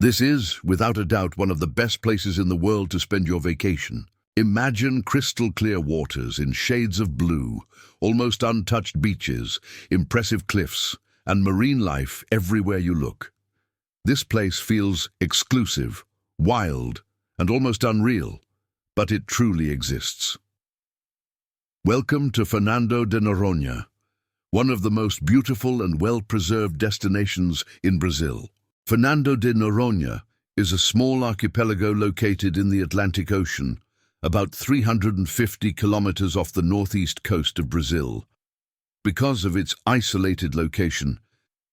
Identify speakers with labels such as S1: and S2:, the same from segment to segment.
S1: This is, without a doubt, one of the best places in the world to spend your vacation. Imagine crystal clear waters in shades of blue, almost untouched beaches, impressive cliffs, and marine life everywhere you look. This place feels exclusive, wild, and almost unreal, but it truly exists. Welcome to Fernando de Noronha, one of the most beautiful and well-preserved destinations in Brazil. Fernando de Noronha is a small archipelago located in the Atlantic Ocean, about 350 kilometers off the northeast coast of Brazil. Because of its isolated location,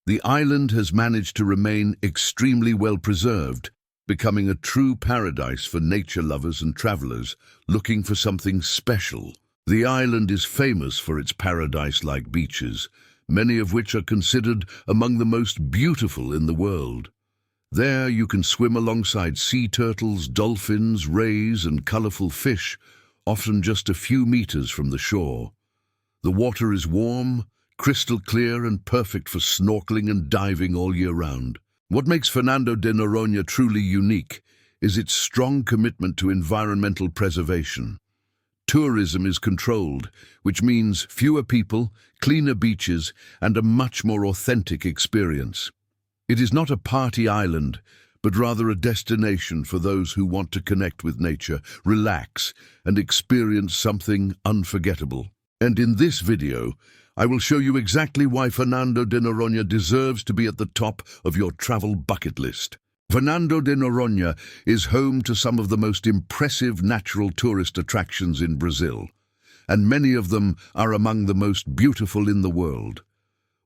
S1: the island has managed to remain extremely well preserved, becoming a true paradise for nature lovers and travelers looking for something special. The island is famous for its paradise-like beaches, many of which are considered among the most beautiful in the world. There you can swim alongside sea turtles, dolphins, rays, and colorful fish, often just a few meters from the shore. The water is warm, crystal clear, and perfect for snorkeling and diving all year round. What makes Fernando de Noronha truly unique is its strong commitment to environmental preservation. Tourism is controlled, which means fewer people, cleaner beaches, and a much more authentic experience. It is not a party island, but rather a destination for those who want to connect with nature, relax, and experience something unforgettable. And in this video, I will show you exactly why Fernando de Noronha deserves to be at the top of your travel bucket list. Fernando de Noronha is home to some of the most impressive natural tourist attractions in Brazil, and many of them are among the most beautiful in the world.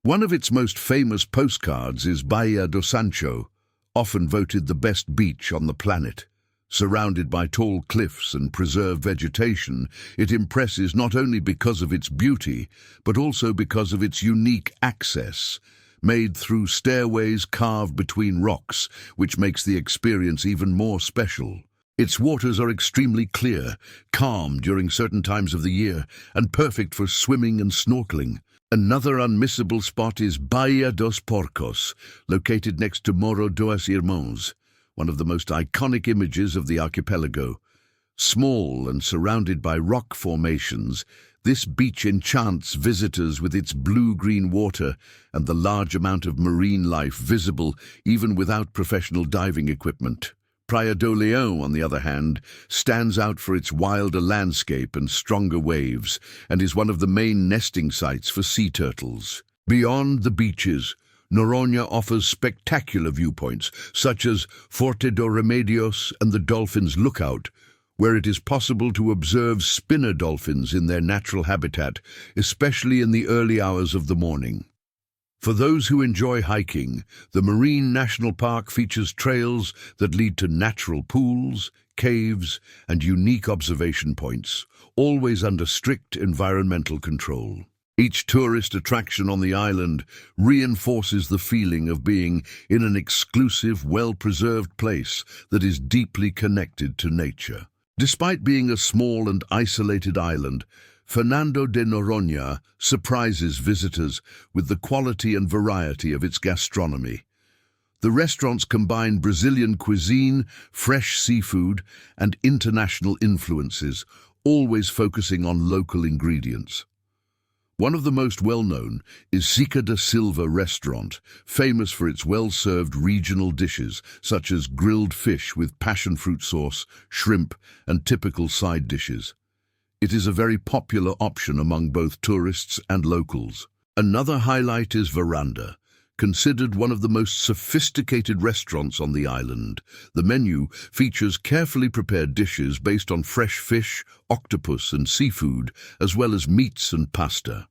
S1: One of its most famous postcards is Baía do Sancho, often voted the best beach on the planet. Surrounded by tall cliffs and preserved vegetation, it impresses not only because of its beauty, but also because of its unique access, made through stairways carved between rocks, which makes the experience even more special. Its waters are extremely clear, calm during certain times of the year, and perfect for swimming and snorkeling. Another unmissable spot is Baía dos Porcos, located next to Morro dos Irmãos, one of the most iconic images of the archipelago. Small and surrounded by rock formations, this beach enchants visitors with its blue-green water and the large amount of marine life visible even without professional diving equipment. Praia do Leão, on the other hand, stands out for its wilder landscape and stronger waves, and is one of the main nesting sites for sea turtles. Beyond the beaches, Noronha offers spectacular viewpoints, such as Forte do Remedios and the Dolphins' Lookout, where it is possible to observe spinner dolphins in their natural habitat, especially in the early hours of the morning. For those who enjoy hiking, the Marine National Park features trails that lead to natural pools, caves, and unique observation points, always under strict environmental control. Each tourist attraction on the island reinforces the feeling of being in an exclusive, well-preserved place that is deeply connected to nature. Despite being a small and isolated island, Fernando de Noronha surprises visitors with the quality and variety of its gastronomy. The restaurants combine Brazilian cuisine, fresh seafood, and international influences, always focusing on local ingredients. One of the most well-known is Sica da Silva restaurant, famous for its well-served regional dishes, such as grilled fish with passion fruit sauce, shrimp, and typical side dishes. It is a very popular option among both tourists and locals. Another highlight is Veranda, considered one of the most sophisticated restaurants on the island. The menu features carefully prepared dishes based on fresh fish, octopus, and seafood, as well as meats and pasta.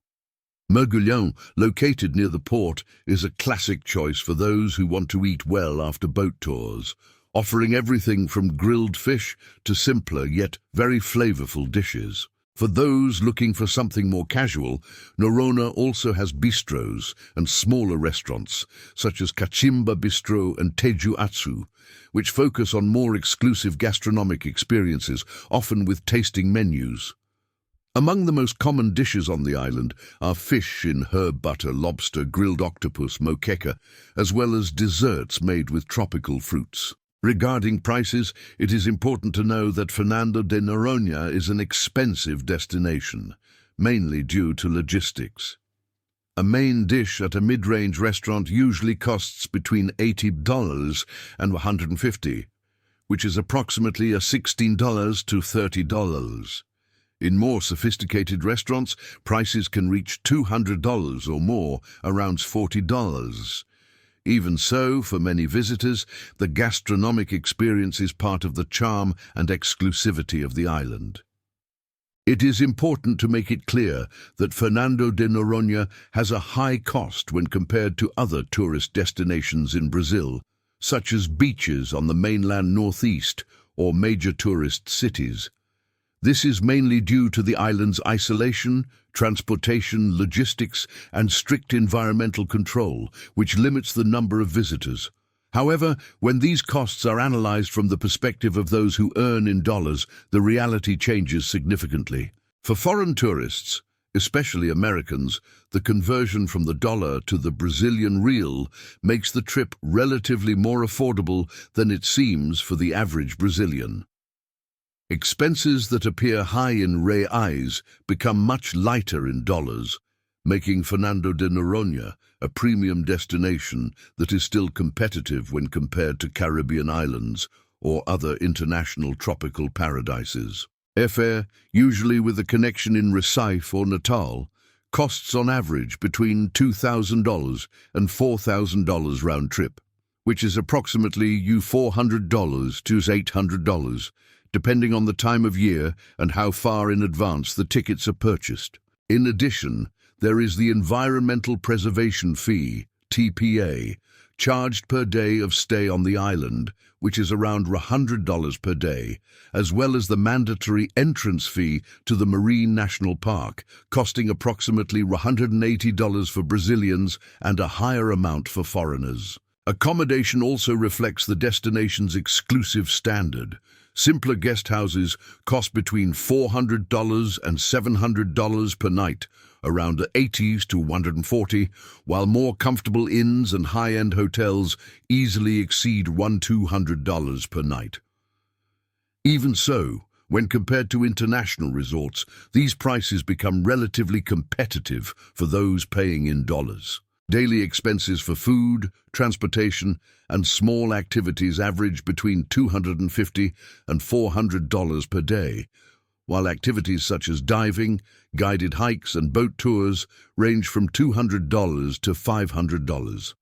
S1: Mergulhão, located near the port, is a classic choice for those who want to eat well after boat tours, offering everything from grilled fish to simpler yet very flavorful dishes. For those looking for something more casual, Noronha also has bistros and smaller restaurants, such as Cachimba Bistro and Teju Atsu, which focus on more exclusive gastronomic experiences, often with tasting menus. Among the most common dishes on the island are fish in herb butter, lobster, grilled octopus, moqueca, as well as desserts made with tropical fruits. Regarding prices, it is important to know that Fernando de Noronha is an expensive destination, mainly due to logistics. A main dish at a mid-range restaurant usually costs between $80 and $150, which is approximately $16 to $30. In more sophisticated restaurants, prices can reach $200 or more, around $40. Even so, for many visitors, the gastronomic experience is part of the charm and exclusivity of the island. It is important to make it clear that Fernando de Noronha has a high cost when compared to other tourist destinations in Brazil, such as beaches on the mainland northeast or major tourist cities. This is mainly due to the island's isolation, transportation, logistics, and strict environmental control, which limits the number of visitors. However, when these costs are analyzed from the perspective of those who earn in dollars, the reality changes significantly. For foreign tourists, especially Americans, the conversion from the dollar to the Brazilian real makes the trip relatively more affordable than it seems for the average Brazilian. Expenses that appear high in reais become much lighter in dollars, making Fernando de Noronha a premium destination that is still competitive when compared to Caribbean islands or other international tropical paradises. Airfare, usually with a connection in Recife or Natal, costs on average between $2,000 and $4,000 round trip, which is approximately $400 to $800, depending on the time of year and how far in advance the tickets are purchased. In addition, there is the Environmental Preservation Fee, TPA, charged per day of stay on the island, which is around $100 per day, as well as the mandatory entrance fee to the Marine National Park, costing approximately $180 for Brazilians and a higher amount for foreigners. Accommodation also reflects the destination's exclusive standard. Simpler guest houses cost between $400 and $700 per night, around $80 to $140, while more comfortable inns and high-end hotels easily exceed $200 per night. Even so, when compared to international resorts, these prices become relatively competitive for those paying in dollars. Daily expenses for food, transportation, and small activities average between $250 and $400 per day, while activities such as diving, guided hikes, and boat tours range from $200 to $500.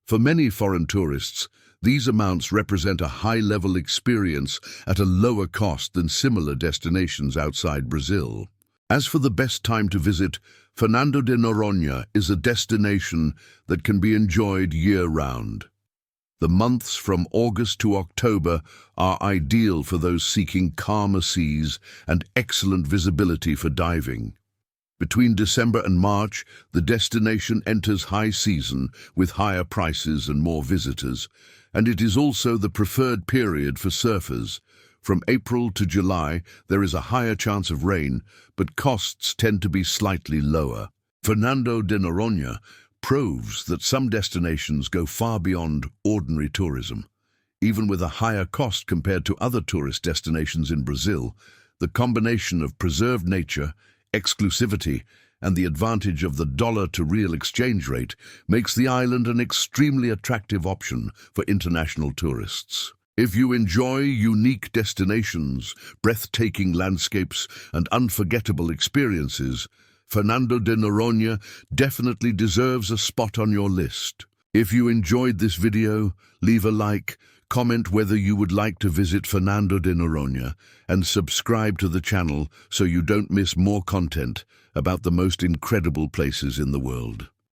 S1: For many foreign tourists, these amounts represent a high-level experience at a lower cost than similar destinations outside Brazil. As for the best time to visit, Fernando de Noronha is a destination that can be enjoyed year-round. The months from August to October are ideal for those seeking calmer seas and excellent visibility for diving. Between December and March, the destination enters high season with higher prices and more visitors, and it is also the preferred period for surfers. From April to July, there is a higher chance of rain, but costs tend to be slightly lower. Fernando de Noronha proves that some destinations go far beyond ordinary tourism. Even with a higher cost compared to other tourist destinations in Brazil, the combination of preserved nature, exclusivity, and the advantage of the dollar-to-real exchange rate makes the island an extremely attractive option for international tourists. If you enjoy unique destinations, breathtaking landscapes, and unforgettable experiences, Fernando de Noronha definitely deserves a spot on your list. If you enjoyed this video, leave a like, comment whether you would like to visit Fernando de Noronha, and subscribe to the channel so you don't miss more content about the most incredible places in the world.